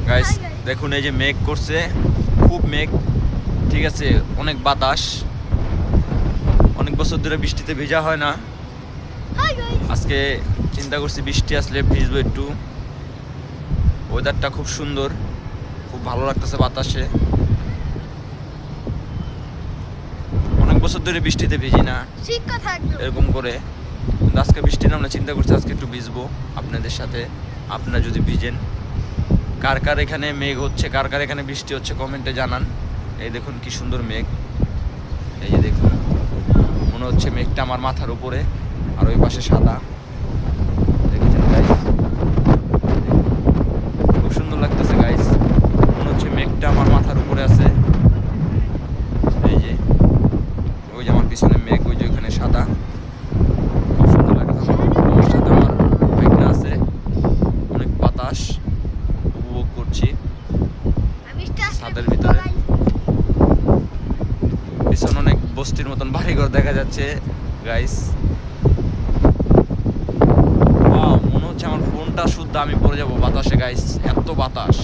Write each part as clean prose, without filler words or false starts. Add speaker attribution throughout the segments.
Speaker 1: Guys দেখুন এই যে মেঘ করছে, খুব মেঘ, ঠিক আছে, অনেক বাতাস। অনেক বছর ধরে বৃষ্টিতে ভেজা হয় না, আজকে চিন্তা করছি বৃষ্টি আসলে ভিজবো একটু। ওয়েদারটা খুব সুন্দর, খুব ভালো লাগতেছে বাতাসে। অনেক বছর ধরে বৃষ্টিতে ভিজি না এরকম করে, কিন্তু আজকে বৃষ্টি নামলে চিন্তা করছি আজকে একটু ভিজবো আপনাদের সাথে। আপনারা যদি ভিজেন, কার কার এখানে মেঘ হচ্ছে, কার কার এখানে বৃষ্টি হচ্ছে কমেন্টে জানান। এই দেখুন কি সুন্দর মেঘ, এই যে দেখুন মনে হচ্ছে মেঘটা আমার মাথার উপরে, আর ওই পাশে সাদা। দেখেছেন গাইস, খুব সুন্দর লাগতেছে গাইস, মনে হচ্ছে মেঘটা আমার মাথার উপরে আছে। এই যে ওই যে আমার পিছনে মেঘ, ওই যে ওখানে সাদা, খুব সুন্দর লাগতেছে। আমার সাথে আমার মেঘটা আছে, অনেক বাতাস উপভোগ করছি ছাদের ভিতরে। পিছনে অনেক বস্তির মতন বাড়িঘর দেখা যাচ্ছে গাইস। মনে হচ্ছে আমার ফোনটা শুদ্ধ আমি পড়ে যাবো বাতাসে গাইস, এত বাতাস।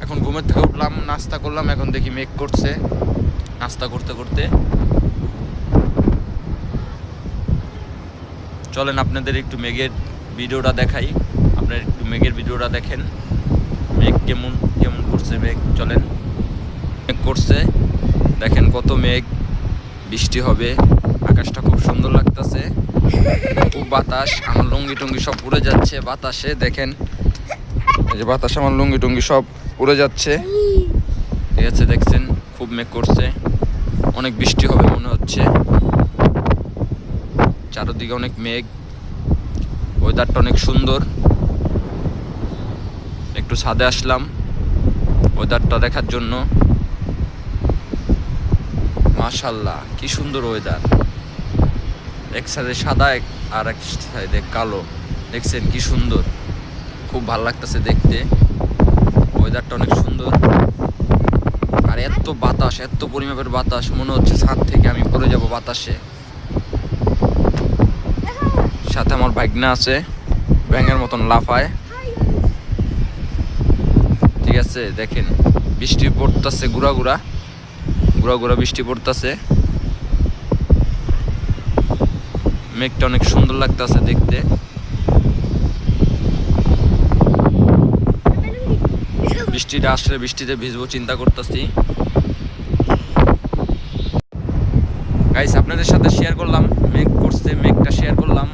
Speaker 1: এখন ঘুমের থেকে উঠলাম, নাস্তা করলাম, এখন দেখি মেঘ করছে। নাস্তা করতে করতে চলেন আপনাদের একটু মেঘের ভিডিওটা দেখাই। আপনারা একটু মেঘের ভিডিওটা দেখেন, মেঘ কেমন কেমন করছে মেঘ। চলেন, মেঘ করছে, দেখেন কত মেঘ, বৃষ্টি হবে, আকাশটা খুব সুন্দর লাগতেছে, খুব বাতাস। আমার লুঙ্গি টুঙ্গি সব উড়ে যাচ্ছে বাতাসে, দেখেন এই যে বাতাস, আমার লুঙ্গি টুঙ্গি সব উড়ে যাচ্ছে, ঠিক আছে। দেখছেন খুব মেঘ করছে, অনেক বৃষ্টি হবে মনে হচ্ছে, চারদিকে অনেক মেঘ, ওয়েদারটা অনেক সুন্দর। একটু ছাদে আসলাম ওয়েদারটা দেখার জন্য। মাশাআল্লাহ কি সুন্দর ওয়েদার, এক সাইডে সাদা আর এক সাইডে কালো, দেখছেন কি সুন্দর, খুব ভালো লাগতেছে দেখতে। ওয়েদারটা অনেক সুন্দর, আর এত বাতাস, এত পরিমাপের বাতাস, মনে হচ্ছে ছাদ থেকে আমি পড়ে যাব বাতাসে। সাথে আমার ভাগনা আছে, ব্যাঙের মতন লাফায়, ঠিক আছে। দেখেন বৃষ্টি পড়তেছে, গুড়া গুড়া গুড়া গুড়া বৃষ্টি পড়তেছে, মেঘটা অনেক সুন্দর লাগতেছে দেখতে। বৃষ্টিটা আসলে বৃষ্টিতে ভিজবো চিন্তা করতেছি গাইস। আপনাদের সাথে শেয়ার করলাম, মেঘ করছে, মেঘটা শেয়ার করলাম,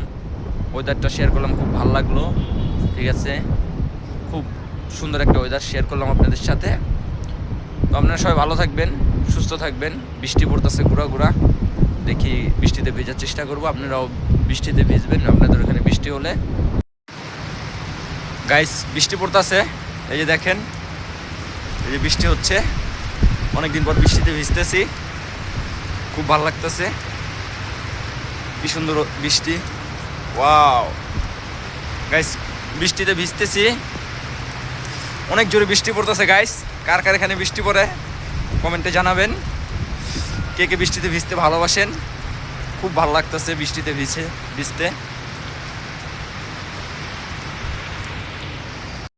Speaker 1: ওয়েদারটা শেয়ার করলাম, খুব ভালো লাগলো, ঠিক আছে। খুব সুন্দর একটা ওয়েদার শেয়ার করলাম আপনাদের সাথে। তো আপনারা সবাই ভালো থাকবেন, সুস্থ থাকবেন। বৃষ্টি পড়তেছে গুড়া গুড়া, দেখি বৃষ্টিতে ভেজার চেষ্টা করবো, আপনারাও বৃষ্টিতে ভিজবেন আপনাদের ওখানে বৃষ্টি হলে। গাইস বৃষ্টি পড়তেছে, এই যে দেখেন, এই যে বৃষ্টি হচ্ছে, অনেকদিন পর বৃষ্টিতে ভিজতেছি, খুব ভালো লাগতেছে, কি সুন্দর বৃষ্টি, ওয়াও গাইস। বৃষ্টিতে ভিজতেছি, অনেক জোরে বৃষ্টি পড়তেছে গাইস। কার কার এখানে বৃষ্টি পড়ে কমেন্টে জানাবেন, কে কে বৃষ্টিতে ভিজতে ভালোবাসেন। খুব ভালো লাগতেছে বৃষ্টিতে ভিজতে।